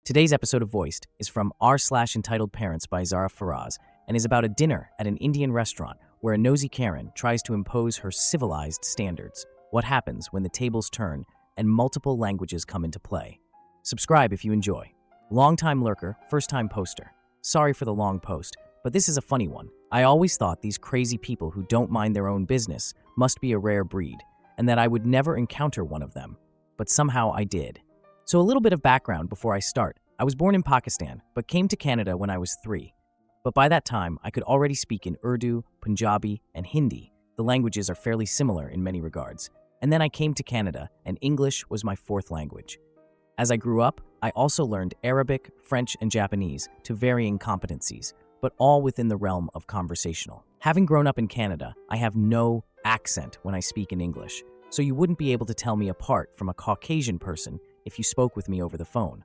Today's episode of Voiced is from r/entitled Parents by Zaraf and is about a dinner at an Indian restaurant where a nosy Karen tries to impose her civilized standards. What happens when the tables turn and multiple languages come into play? Subscribe if you enjoy. Long-time lurker, first-time poster. Sorry for the long post, but this is a funny one. I always thought these crazy people who don't mind their own business must be a rare breed, and that I would never encounter one of them. But somehow I did. So a little bit of background before I start. I was born in Pakistan, but came to Canada when I was 3. But by that time, I could already speak in Urdu, Punjabi, and Hindi. The languages are fairly similar in many regards. And then I came to Canada, and English was my 4th language. As I grew up, I also learned Arabic, French, and Japanese to varying competencies, but all within the realm of conversational. Having grown up in Canada, I have no accent when I speak in English, so you wouldn't be able to tell me apart from a Caucasian person if you spoke with me over the phone.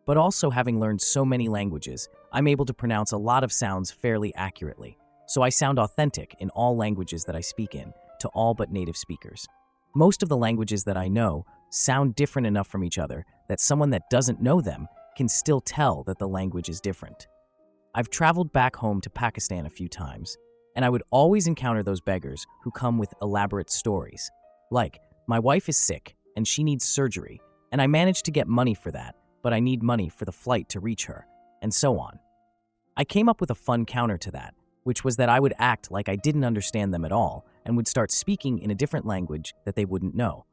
But also having learned so many languages, I'm able to pronounce a lot of sounds fairly accurately, so I sound authentic in all languages that I speak in, to all but native speakers. Most of the languages that I know sound different enough from each other that someone that doesn't know them can still tell that the language is different. I've traveled back home to Pakistan a few times, and I would always encounter those beggars who come with elaborate stories. Like, my wife is sick and she needs surgery, and I managed to get money for that, but I need money for the flight to reach her, and so on. I came up with a fun counter to that, which was that I would act like I didn't understand them at all and would start speaking in a different language that they wouldn't know.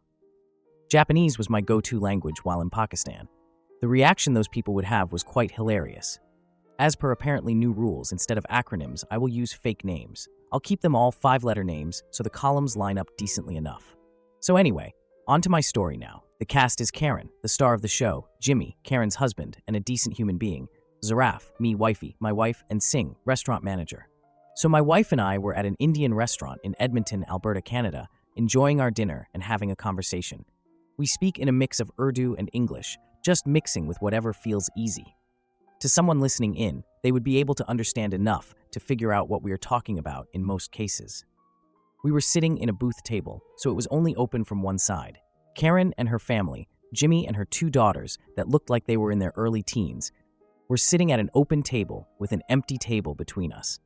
Japanese was my go-to language while in Pakistan. The reaction those people would have was quite hilarious. As per apparently new rules, instead of acronyms, I will use fake names. I'll keep them all 5-letter names so the columns line up decently enough. So anyway, on to my story now. The cast is Karen, the star of the show, Jimmy, Karen's husband and a decent human being, Zaraf, me, wifey, my wife, and Singh, restaurant manager. So my wife and I were at an Indian restaurant in Edmonton, Alberta, Canada, enjoying our dinner and having a conversation. We speak in a mix of Urdu and English, just mixing with whatever feels easy. To someone listening in, they would be able to understand enough to figure out what we are talking about in most cases. We were sitting in a booth table, so it was only open from one side. Karen and her family, Jimmy and her 2 daughters that looked like they were in their early teens, were sitting at an open table with an empty table between us.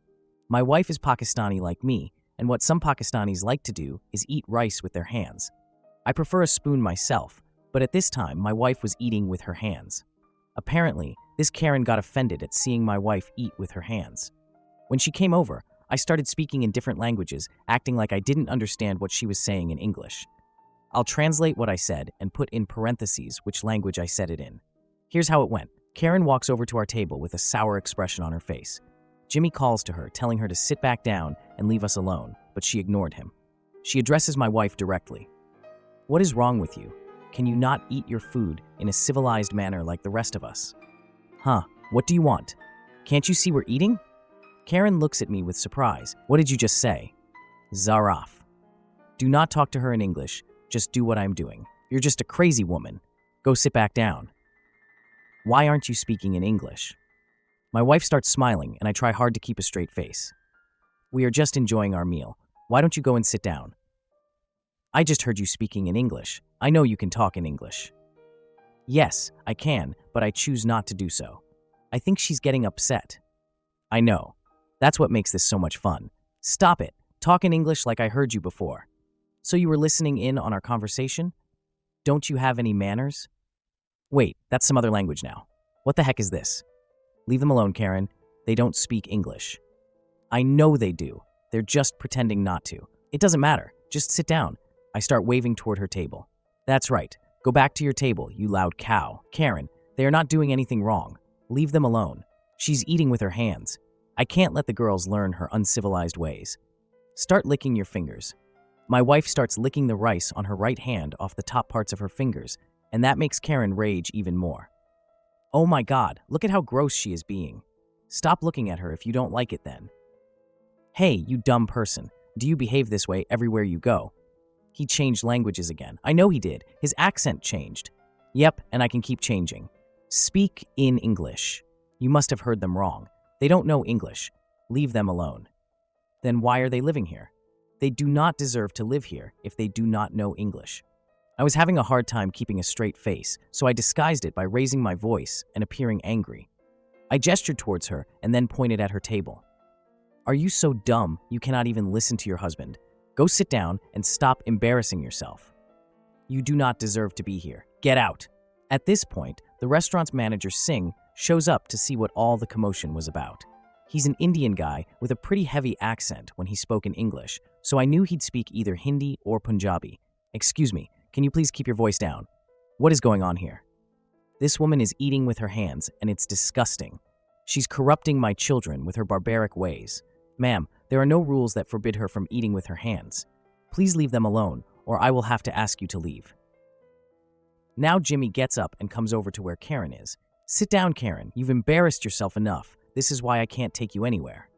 My wife is Pakistani like me, and what some Pakistanis like to do is eat rice with their hands. I prefer a spoon myself, but at this time my wife was eating with her hands. Apparently, this Karen got offended at seeing my wife eat with her hands. When she came over, I started speaking in different languages, acting like I didn't understand what she was saying in English. I'll translate what I said and put in parentheses which language I said it in. Here's how it went. Karen walks over to our table with a sour expression on her face. Jimmy calls to her, telling her to sit back down and leave us alone, but she ignored him. She addresses my wife directly. "What is wrong with you? Can you not eat your food in a civilized manner like the rest of us?" "Huh, what do you want? Can't you see we're eating?" Karen looks at me with surprise. "What did you just say?" "Zaraf. Do not talk to her in English. Just do what I'm doing. You're just a crazy woman. Go sit back down." "Why aren't you speaking in English?" My wife starts smiling, and I try hard to keep a straight face. "We are just enjoying our meal. Why don't you go and sit down?" "I just heard you speaking in English. I know you can talk in English." "Yes, I can, but I choose not to do so." I think she's getting upset. "I know. That's what makes this so much fun. Stop it. Talk in English like I heard you before." "So you were listening in on our conversation? Don't you have any manners?" "Wait, that's some other language now. What the heck is this?" "Leave them alone, Karen. They don't speak English." "I know they do. They're just pretending not to. It doesn't matter. Just sit down." I start waving toward her table. "That's right. Go back to your table, you loud cow." "Karen, they are not doing anything wrong. Leave them alone. She's eating with her hands. I can't let the girls learn her uncivilized ways." "Start licking your fingers." My wife starts licking the rice on her right hand off the top parts of her fingers, and that makes Karen rage even more. "Oh my God, look at how gross she is being. Stop looking at her if you don't like it then." "Hey, you dumb person. Do you behave this way everywhere you go?" He changed languages again. I know he did. His accent changed. Yep, and I can keep changing. "Speak in English." You must have heard them wrong. They don't know English. Leave them alone. Then why are they living here? They do not deserve to live here if they do not know English. I was having a hard time keeping a straight face, so I disguised it by raising my voice and appearing angry. I gestured towards her and then pointed at her table. Are you so dumb you cannot even listen to your husband? Go sit down and stop embarrassing yourself. You do not deserve to be here. Get out. At this point, the restaurant's manager, Singh, shows up to see what all the commotion was about. He's an Indian guy with a pretty heavy accent when he spoke in English, so I knew he'd speak either Hindi or Punjabi. Excuse me, can you please keep your voice down? What is going on here? This woman is eating with her hands, and it's disgusting. She's corrupting my children with her barbaric ways. Ma'am, there are no rules that forbid her from eating with her hands. Please leave them alone, or I will have to ask you to leave. Now Jimmy gets up and comes over to where Karen is. Sit down, Karen. You've embarrassed yourself enough. This is why I can't take you anywhere.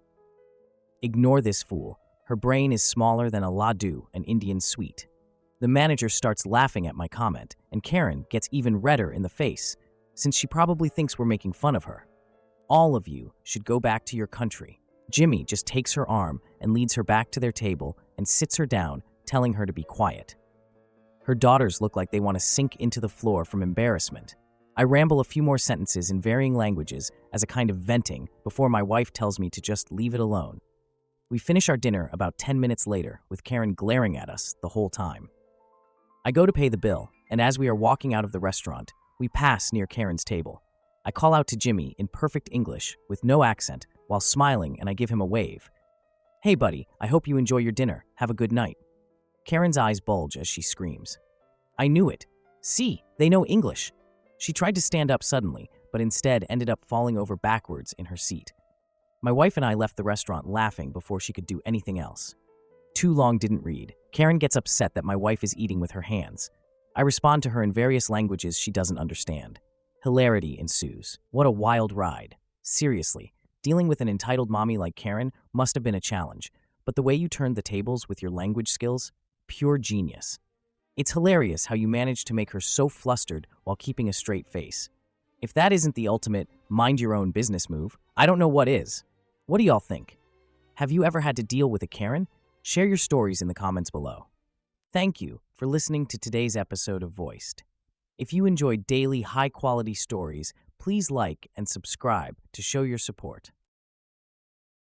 Ignore this fool. Her brain is smaller than a laddu, an Indian sweet. The manager starts laughing at my comment, and Karen gets even redder in the face, since she probably thinks we're making fun of her. All of you should go back to your country. Jimmy just takes her arm and leads her back to their table and sits her down, telling her to be quiet. Her daughters look like they want to sink into the floor from embarrassment. I ramble a few more sentences in varying languages as a kind of venting before my wife tells me to just leave it alone. We finish our dinner about 10 minutes later, with Karen glaring at us the whole time. I go to pay the bill, and as we are walking out of the restaurant, we pass near Karen's table. I call out to Jimmy in perfect English with no accent while smiling, and I give him a wave. Hey buddy, I hope you enjoy your dinner. Have a good night. Karen's eyes bulge as she screams. I knew it. See, they know English. She tried to stand up suddenly, but instead ended up falling over backwards in her seat. My wife and I left the restaurant laughing before she could do anything else. Too long didn't read. Karen gets upset that my wife is eating with her hands. I respond to her in various languages she doesn't understand. Hilarity ensues. What a wild ride. Seriously, dealing with an entitled mommy like Karen must have been a challenge, but the way you turned the tables with your language skills, pure genius. It's hilarious how you managed to make her so flustered while keeping a straight face. If that isn't the ultimate mind-your-own-business move, I don't know what is. What do y'all think? Have you ever had to deal with a Karen? Share your stories in the comments below. Thank you for listening to today's episode of Voiced. If you enjoyed daily high-quality stories, please like and subscribe to show your support.